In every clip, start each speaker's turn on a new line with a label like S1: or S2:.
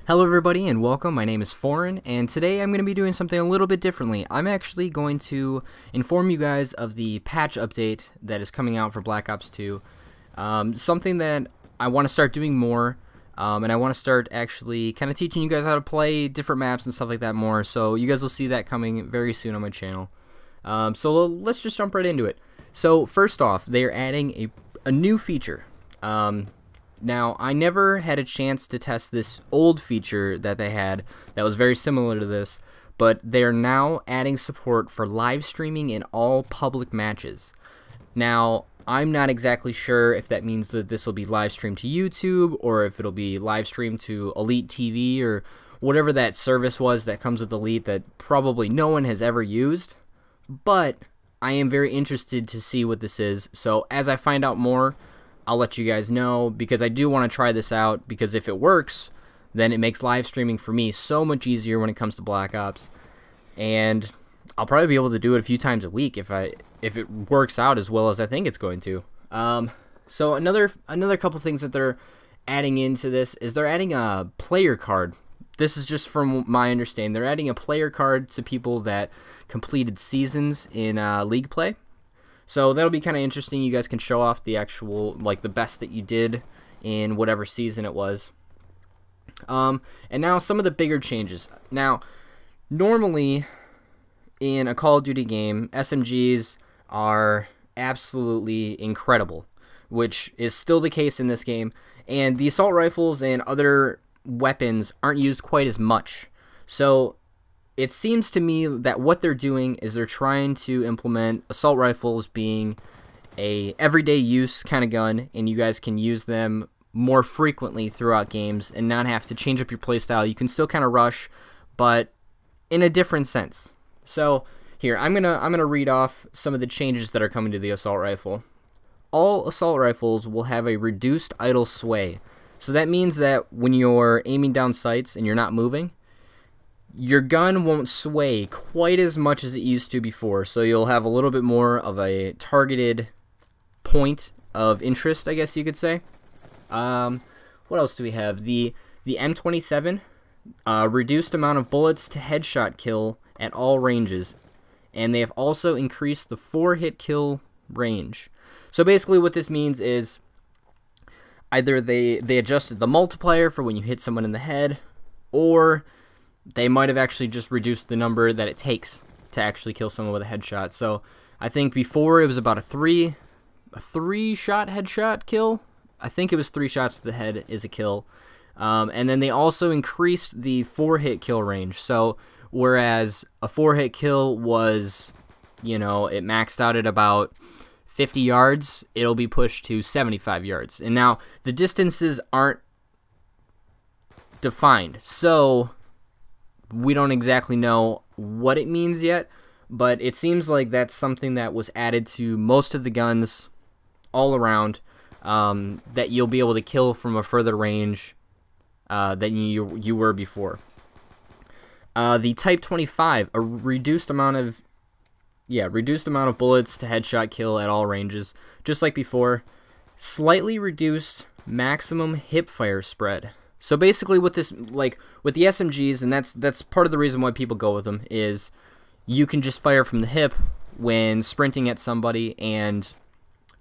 S1: Hello everybody and welcome, my name is Foreign, and today I'm going to be doing something a little bit differently. I'm actually going to inform you guys of the patch update that is coming out for Black Ops 2. Something that I want to start doing more, and I want to start actually kind of teaching you guys how to play different maps and stuff like that more, so you guys will see that coming very soon on my channel. So let's just jump right into it. So first off, they are adding a new feature. Now, I never had a chance to test this old feature that they had that was very similar to this, but they're now adding support for live streaming in all public matches. Now, I'm not exactly sure if that means that this will be live streamed to YouTube or if it'll be live streamed to Elite TV or whatever that service was that comes with Elite that probably no one has ever used, but I am very interested to see what this is. So as I find out more, I'll let you guys know, because I do want to try this out, because if it works, then it makes live streaming for me so much easier when it comes to Black Ops, and I'll probably be able to do it a few times a week if it works out as well as I think it's going to. So another couple things that they're adding into this is they're adding a player card. This is just from my understanding. They're adding a player card to people that completed seasons in League play. So that'll be kind of interesting. You guys can show off the actual, like, the best that you did in whatever season it was. And now some of the bigger changes. Now, normally in a Call of Duty game, SMGs are absolutely incredible, which is still the case in this game. And the assault rifles and other weapons aren't used quite as much. So it seems to me that what they're doing is they're trying to implement assault rifles being a everyday use kind of gun, and you guys can use them more frequently throughout games and not have to change up your playstyle. You can still kind of rush, but in a different sense. So here, I'm gonna read off some of the changes that are coming to the assault rifle. All assault rifles will have a reduced idle sway. So that means that when you're aiming down sights and you're not moving, your gun won't sway quite as much as it used to before, so you'll have a little bit more of a targeted point of interest, I guess you could say. What else do we have? The M27, reduced amount of bullets to headshot kill at all ranges, and they have also increased the 4-hit kill range. So basically what this means is either they adjusted the multiplier for when you hit someone in the head, or they might have actually just reduced the number that it takes to actually kill someone with a headshot. So I think before it was about a three shot headshot kill. I think it was 3 shots to the head is a kill. And then they also increased the 4-hit kill range. So whereas a 4-hit kill was, you know, it maxed out at about 50 yards, it'll be pushed to 75 yards. And now the distances aren't defined, so we don't exactly know what it means yet, but it seems like that's something that was added to most of the guns all around, that you'll be able to kill from a further range than you were before. The Type 25, a reduced amount of bullets to headshot kill at all ranges, just like before. Slightly reduced maximum hipfire spread. So basically with this, like with the SMGs, and that's part of the reason why people go with them, is you can just fire from the hip when sprinting at somebody, and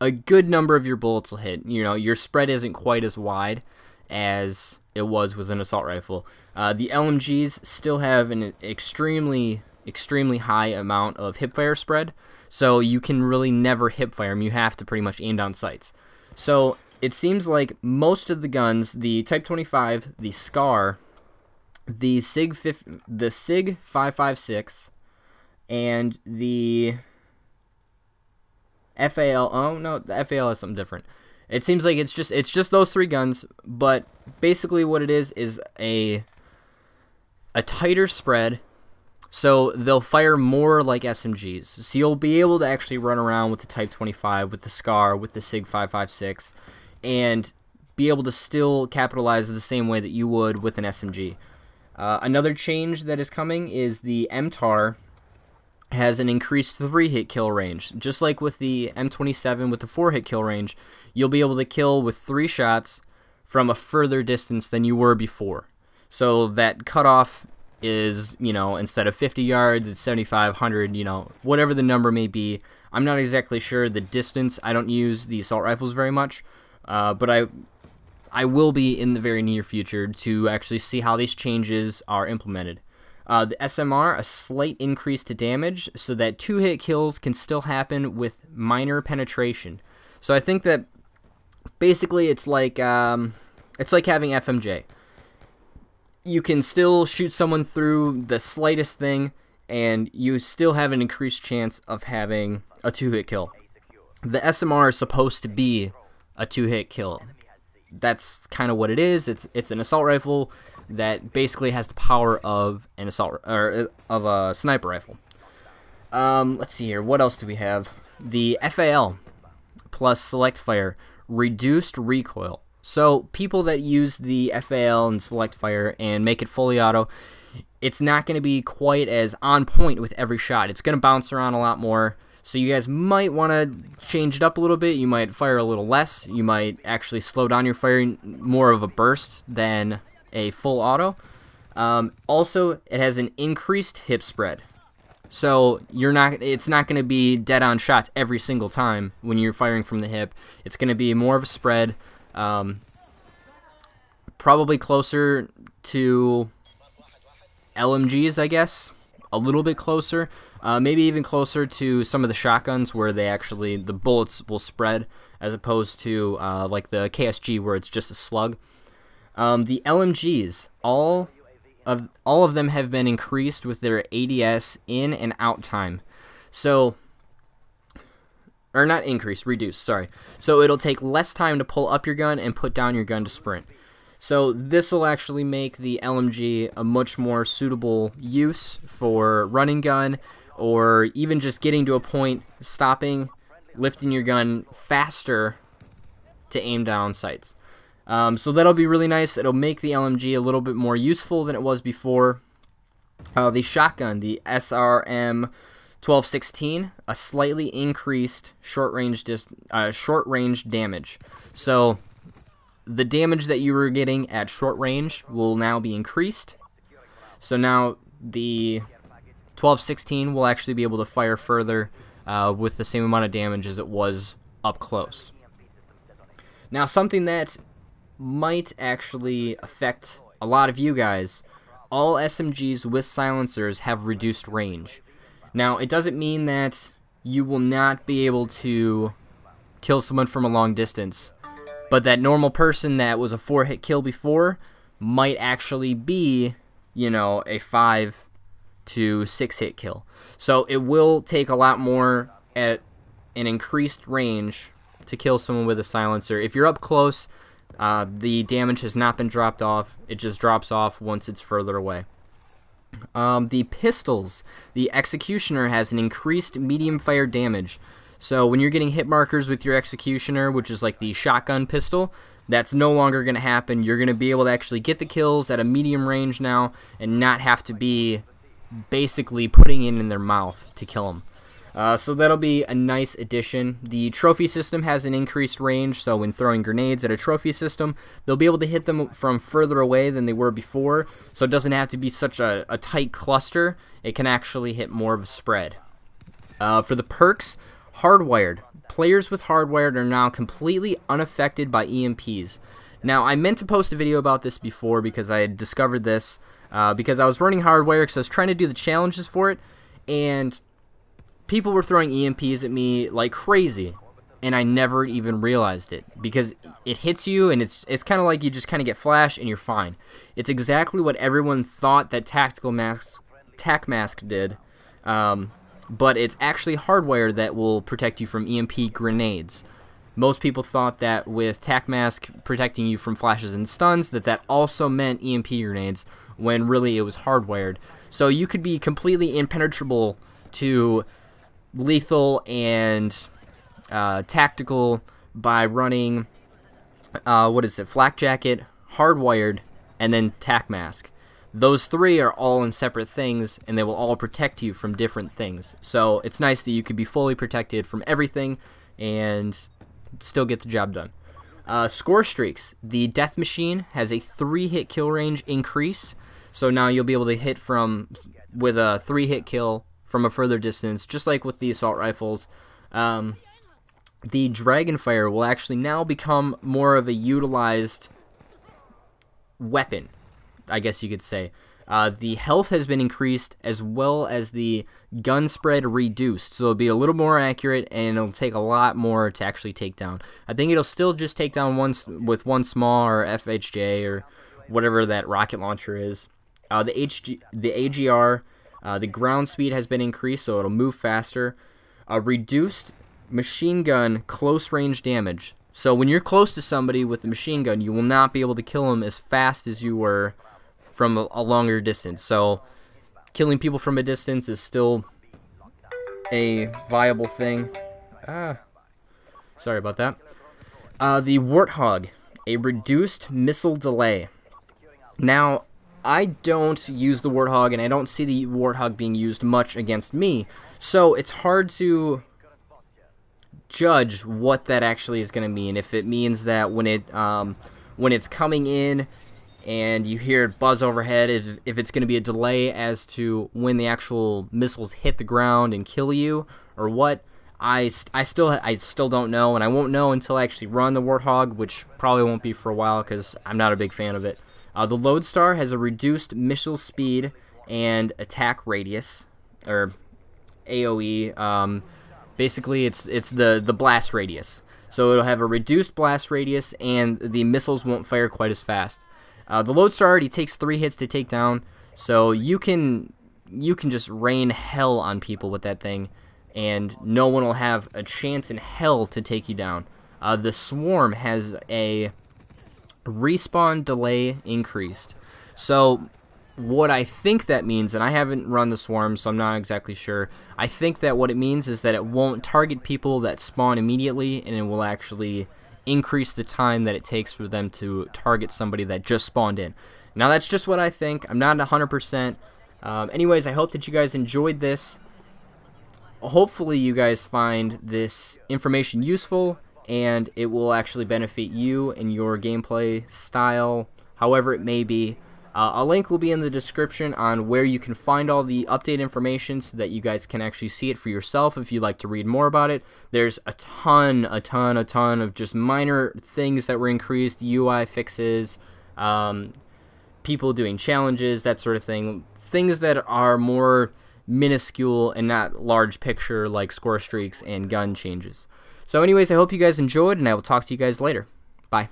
S1: a good number of your bullets will hit. You know, your spread isn't quite as wide as it was with an assault rifle. The LMGs still have an extremely high amount of hipfire spread, so you can really never hipfire them. You have to pretty much aim down sights. So it seems like most of the guns, the Type 25, the SCAR, the SIG 556, and the FAL. Oh no, the FAL is something different. It seems like it's just those 3 guns, but basically what it is a tighter spread. So they'll fire more like SMGs. So you'll be able to actually run around with the Type 25, with the SCAR, with the SIG 556, and be able to still capitalize the same way that you would with an SMG. Another change that is coming is the MTAR has an increased 3-hit kill range. Just like with the M27 with the 4-hit kill range, you'll be able to kill with 3 shots from a further distance than you were before. So that cutoff is, you know, instead of 50 yards, it's 75, 100, you know, whatever the number may be. I'm not exactly sure the distance. I don't use the assault rifles very much, but I will be in the very near future to actually see how these changes are implemented. The SMR, a slight increase to damage so that 2-hit kills can still happen with minor penetration. So I think that basically it's like having FMJ. You can still shoot someone through the slightest thing, and you still have an increased chance of having a 2-hit kill. The SMR is supposed to be a 2-hit kill. That's kind of what it is. It's an assault rifle that basically has the power of an assault or of a sniper rifle. Let's see here. What else do we have? The FAL plus select fire, reduced recoil. So people that use the FAL and select fire and make it fully auto, it's not going to be quite as on point with every shot. It's going to bounce around a lot more. So you guys might want to change it up a little bit. You might fire a little less. You might actually slow down your firing, more of a burst than a full auto. Also, it has an increased hip spread. So it's not going to be dead-on shots every single time when you're firing from the hip. It's going to be more of a spread. Probably closer to LMGs, I guess. A little bit closer. Maybe even closer to some of the shotguns where the bullets will spread, as opposed to like the KSG where it's just a slug. The LMGs, all of them have been increased with their ADS in and out time. So, or not increased, reduced, sorry. So it'll take less time to pull up your gun and put down your gun to sprint. So this will actually make the LMG a much more suitable use for running gun, or even just getting to a point, stopping, lifting your gun faster to aim down sights. So that'll be really nice. It'll make the LMG a little bit more useful than it was before. The shotgun, the SRM 1216, a slightly increased short range damage. So the damage that you were getting at short range will now be increased. So now the 1216 will actually be able to fire further with the same amount of damage as it was up close. Now, something that might actually affect a lot of you guys, all SMGs with silencers have reduced range. Now, it doesn't mean that you will not be able to kill someone from a long distance, but that normal person that was a 4-hit kill before might actually be, you know, a 5 to 6-hit kill. So it will take a lot more at an increased range to kill someone with a silencer. If you're up close, the damage has not been dropped off. It just drops off once it's further away. The pistols, the Executioner has an increased medium fire damage. So when you're getting hit markers with your Executioner, which is like the shotgun pistol, that's no longer going to happen. You're going to be able to actually get the kills at a medium range now and not have to be basically putting it in their mouth to kill them. So that'll be a nice addition. The trophy system has an increased range, so when throwing grenades at a trophy system, they'll be able to hit them from further away than they were before, so it doesn't have to be such a tight cluster. It can actually hit more of a spread. For the perks, hardwired. Players with hardwired are now completely unaffected by EMPs. Now, I meant to post a video about this before because I had discovered this because I was running hardwire because I was trying to do the challenges for it, and people were throwing EMPs at me like crazy, and I never even realized it because it hits you, and it's kind of like you just kind of get flash and you're fine. It's exactly what everyone thought that Tac Mask did, but it's actually hardware that will protect you from EMP grenades. Most people thought that with Tac Mask protecting you from flashes and stuns, that also meant EMP grenades, when really it was hardwired. So you could be completely impenetrable to lethal and tactical by running Flak Jacket, hardwired, and then Tac Mask. Those three are all in separate things, and they will all protect you from different things. So it's nice that you could be fully protected from everything and still get the job done. Score streaks. The death machine has a 3-hit kill range increase, so now you'll be able to hit with a 3-hit kill from a further distance, just like with the assault rifles. The Dragonfire will actually now become more of a utilized weapon, I guess you could say. The health has been increased, as well as the gun spread reduced, so it'll be a little more accurate, and it'll take a lot more to actually take down. I think it'll still just take down with one small or FHJ or whatever that rocket launcher is. The AGR, the ground speed has been increased, so it'll move faster. Reduced machine gun close range damage. So when you're close to somebody with the machine gun, you will not be able to kill them as fast as you were from a longer distance. So killing people from a distance is still a viable thing. Sorry about that. The Warthog, a reduced missile delay. Now, I don't use the Warthog, and I don't see the Warthog being used much against me, so it's hard to judge what that actually is going to mean. If it means that when it's coming in and you hear it buzz overhead, if it's going to be a delay as to when the actual missiles hit the ground and kill you, or what, I still don't know, and I won't know until I actually run the Warthog, which probably won't be for a while because I'm not a big fan of it. The Lodestar has a reduced missile speed and attack radius, or AOE. Basically, it's the blast radius. So it'll have a reduced blast radius, and the missiles won't fire quite as fast. The Lodestar already takes 3 hits to take down, so you can just rain hell on people with that thing, and no one will have a chance in hell to take you down. The Swarm has a respawn delay increased. So what I think that means, and I haven't run the Swarm, so I'm not exactly sure, I think that what it means is that it won't target people that spawn immediately, and it will actually increase the time that it takes for them to target somebody that just spawned in. Now, that's just what I think. I'm not 100%. Anyways, I hope that you guys enjoyed this. Hopefully you guys find this information useful, and it will actually benefit you and your gameplay style, however it may be. A link will be in the description on where you can find all the update information so that you guys can actually see it for yourself if you'd like to read more about it. There's a ton of just minor things that were increased, UI fixes, people doing challenges, that sort of thing. Things that are more minuscule and not large picture, like score streaks and gun changes. So anyways, I hope you guys enjoyed, and I will talk to you guys later. Bye.